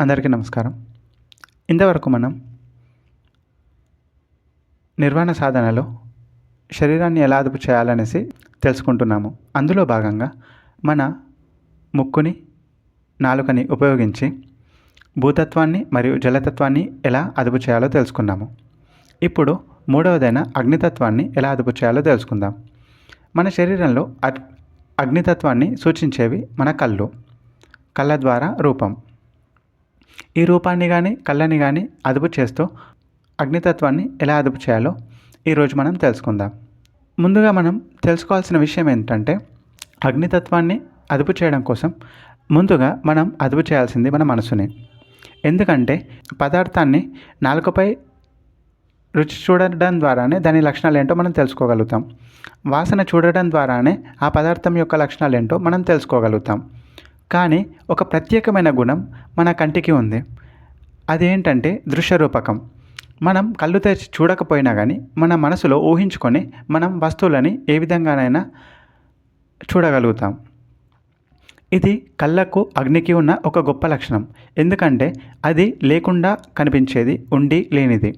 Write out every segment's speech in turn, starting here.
అందరికీ నమస్కారం. ఇంతవరకు మనం నిర్వహణ సాధనలో శరీరాన్ని ఎలా అదుపు చేయాలనేసి తెలుసుకుంటున్నాము. అందులో భాగంగా మన ముక్కుని, నాలుకని ఉపయోగించి భూతత్వాన్ని మరియు జలతత్వాన్ని ఎలా అదుపు చేయాలో తెలుసుకున్నాము. ఇప్పుడు మూడవదైన అగ్నితత్వాన్ని ఎలా అదుపు చేయాలో తెలుసుకుందాం. మన శరీరంలో అగ్నితత్వాన్ని సూచించేవి మన కళ్ళ ద్వారా రూపం. ఈ రూపాన్ని కానీ కళ్ళని కానీ అదుపు చేస్తూ అగ్నితత్వాన్ని ఎలా అదుపు చేయాలో ఈరోజు మనం తెలుసుకుందాం. ముందుగా మనం తెలుసుకోవాల్సిన విషయం ఏంటంటే, అగ్నితత్వాన్ని అదుపు చేయడం కోసం ముందుగా మనం అదుపు చేయాల్సింది మన మనసుని. ఎందుకంటే పదార్థాన్ని నాలుకపై రుచి చూడడం ద్వారానే దాని లక్షణాలు ఏంటో మనం తెలుసుకోగలుగుతాం. వాసన చూడడం ద్వారానే ఆ పదార్థం యొక్క లక్షణాలు ఏంటో మనం తెలుసుకోగలుగుతాం. కానీ ఒక ప్రత్యేకమైన గుణం మన కంటికి ఉంది. అదేంటంటే దృశ్యరూపకం. మనం కళ్ళు తెరిచి చూడకపోయినా కానీ మన మనసులో ఊహించుకొని మనం వస్తువులని ఏ విధంగానైనా చూడగలుగుతాం. ఇది కళ్ళకు అగ్నికి ఉన్న ఒక గొప్ప లక్షణం. ఎందుకంటే అది లేకుండా కనిపించేది, ఉండి లేనిది.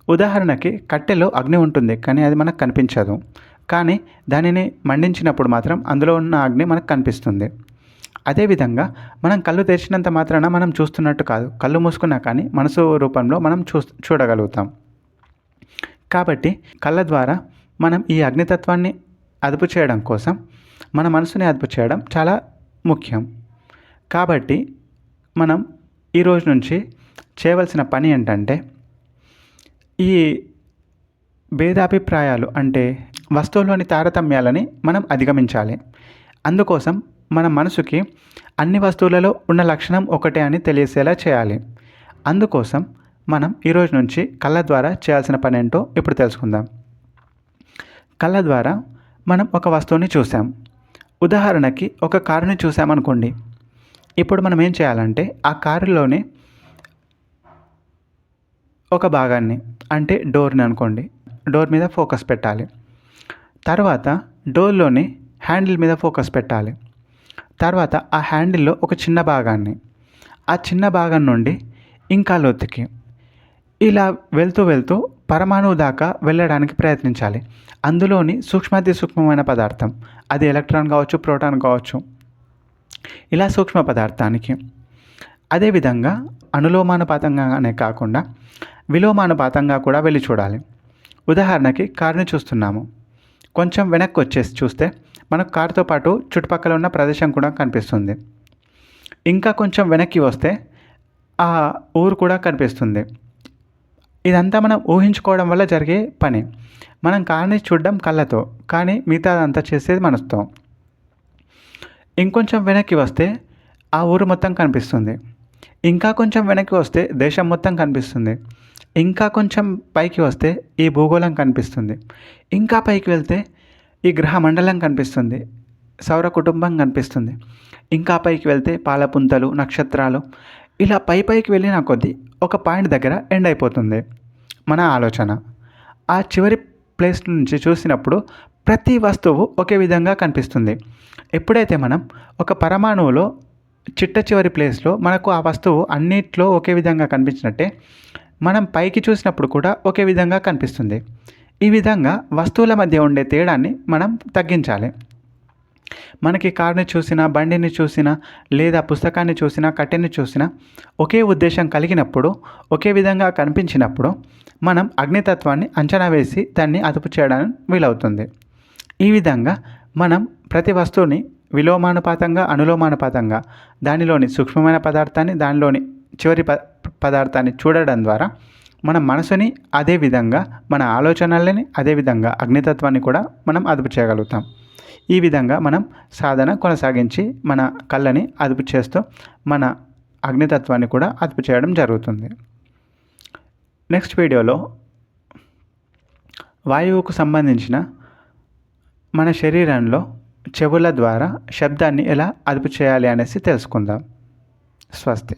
ఉదాహరణకి కట్టెలో అగ్ని ఉంటుంది, కానీ అది మనకు కనిపించదు. కానీ దానిని మండించినప్పుడు మాత్రం అందులో ఉన్న అగ్ని మనకు కనిపిస్తుంది. అదేవిధంగా మనం కళ్ళు తెరిచినంత మాత్రాన మనం చూస్తున్నట్టు కాదు. కళ్ళు మూసుకున్నా కానీ మనసు రూపంలో మనం చూడగలుగుతాం. కాబట్టి కళ్ళ ద్వారా మనం ఈ అగ్నితత్వాన్ని అదుపు చేయడం కోసం మన మనసుని అదుపు చేయడం చాలా ముఖ్యం. కాబట్టి మనం ఈరోజు నుంచి చేయవలసిన పని ఏంటంటే, ఈ భేదాభిప్రాయాలు అంటే వస్తువులోని తారతమ్యాలని మనం అధిగమించాలి. అందుకోసం మన మనసుకి అన్ని వస్తువులలో ఉన్న లక్షణం ఒకటే అని తెలిసేలా చేయాలి. అందుకోసం మనం ఈరోజు నుంచి కళ్ళ ద్వారా చేయాల్సిన పని ఏంటో ఇప్పుడు తెలుసుకుందాం. కళ్ళ ద్వారా మనం ఒక వస్తువుని చూసాం. ఉదాహరణకి ఒక కారుని చూసామనుకోండి. ఇప్పుడు మనం ఏం చేయాలంటే ఆ కారులోని ఒక భాగాన్ని, అంటే డోర్ని అనుకోండి, డోర్ మీద ఫోకస్ పెట్టాలి. తర్వాత డోర్లోని హ్యాండిల్ మీద ఫోకస్ పెట్టాలి. తర్వాత ఆ హ్యాండిల్లో ఒక చిన్న భాగాన్ని, ఆ చిన్న భాగం నుండి ఇంకా లోతుకి ఇలా వెళ్తూ పరమాణువు దాకా వెళ్ళడానికి ప్రయత్నించాలి. అందులోని సూక్ష్మాతి సూక్ష్మమైన పదార్థం, అది ఎలక్ట్రాన్ కావచ్చు, ప్రోటాన్ కావచ్చు, ఇలా సూక్ష్మ పదార్థానికి. అదేవిధంగా అనులోమానుపాతంగానే కాకుండా విలోమానుపాతంగా కూడా వెళ్ళి చూడాలి. ఉదాహరణకి కారుని చూస్తున్నాము. కొంచెం వెనక్కి వచ్చేసి చూస్తే మనకు కారుతో పాటు చుట్టుపక్కల ఉన్న ప్రదేశం కూడా కనిపిస్తుంది. ఇంకా కొంచెం వెనక్కి వస్తే ఆ ఊరు కూడా కనిపిస్తుంది. ఇదంతా మనం ఊహించుకోవడం వల్ల జరిగే పని. మనం కారుని చూడడం కళ్ళతో, కానీ మిగతా అంతా చేసేది మనసుతో. ఇంకొంచెం వెనక్కి వస్తే ఆ ఊరు మొత్తం కనిపిస్తుంది. ఇంకా కొంచెం వెనక్కి వస్తే దేశం మొత్తం కనిపిస్తుంది. ఇంకా కొంచెం పైకి వస్తే ఈ భూగోళం కనిపిస్తుంది. ఇంకా పైకి వెళ్తే ఈ గ్రహ మండలం కనిపిస్తుంది, సౌర కుటుంబం కనిపిస్తుంది. ఇంకా పైకి వెళ్తే పాలపుంతలు, నక్షత్రాలు. ఇలా పైకి వెళ్ళిన కొద్దీ ఒక పాయింట్ దగ్గర ఎండ్ అయిపోతుంది మన ఆలోచన. ఆ చివరి ప్లేస్ నుంచి చూసినప్పుడు ప్రతి వస్తువు ఒకే విధంగా కనిపిస్తుంది. ఎప్పుడైతే మనం ఒక పరమాణువులో చిట్ట చివరి ప్లేస్లో మనకు ఆ వస్తువు అన్నిట్లో ఒకే విధంగా కనిపించినట్టే మనం పైకి చూసినప్పుడు కూడా ఒకే విధంగా కనిపిస్తుంది. ఈ విధంగా వస్తువుల మధ్య ఉండే తేడాన్ని మనం తగ్గించాలి. మనకి కారుని చూసినా, బండిని చూసినా, లేదా పుస్తకాన్ని చూసినా, కట్టెని చూసినా ఒకే ఉద్దేశం కలిగినప్పుడు, ఒకే విధంగా కనిపించినప్పుడు మనం అగ్నితత్వాన్ని అంచనా వేసి దాన్ని అదుపు చేయడానికి వీలవుతుంది. ఈ విధంగా మనం ప్రతి వస్తువుని విలోమానుపాతంగా, అనులోమానుపాతంగా దానిలోని సూక్ష్మమైన పదార్థాన్ని, దానిలోని చివరి పదార్థాన్ని చూడడం ద్వారా మన మనసుని, అదేవిధంగా మన ఆలోచనలని, అదేవిధంగా అగ్నితత్వాన్ని కూడా మనం అదుపు చేయగలుగుతాం. ఈ విధంగా మనం సాధన కొనసాగించి మన కళ్ళని అదుపు చేస్తూ మన అగ్నితత్వాన్ని కూడా అదుపు చేయడం జరుగుతుంది. నెక్స్ట్ వీడియోలో వాయువుకు సంబంధించిన మన శరీరంలో చెవుల ద్వారా శబ్దాన్ని ఎలా అదుపు చేయాలి అనేసి తెలుసుకుందాం. స్వస్తి.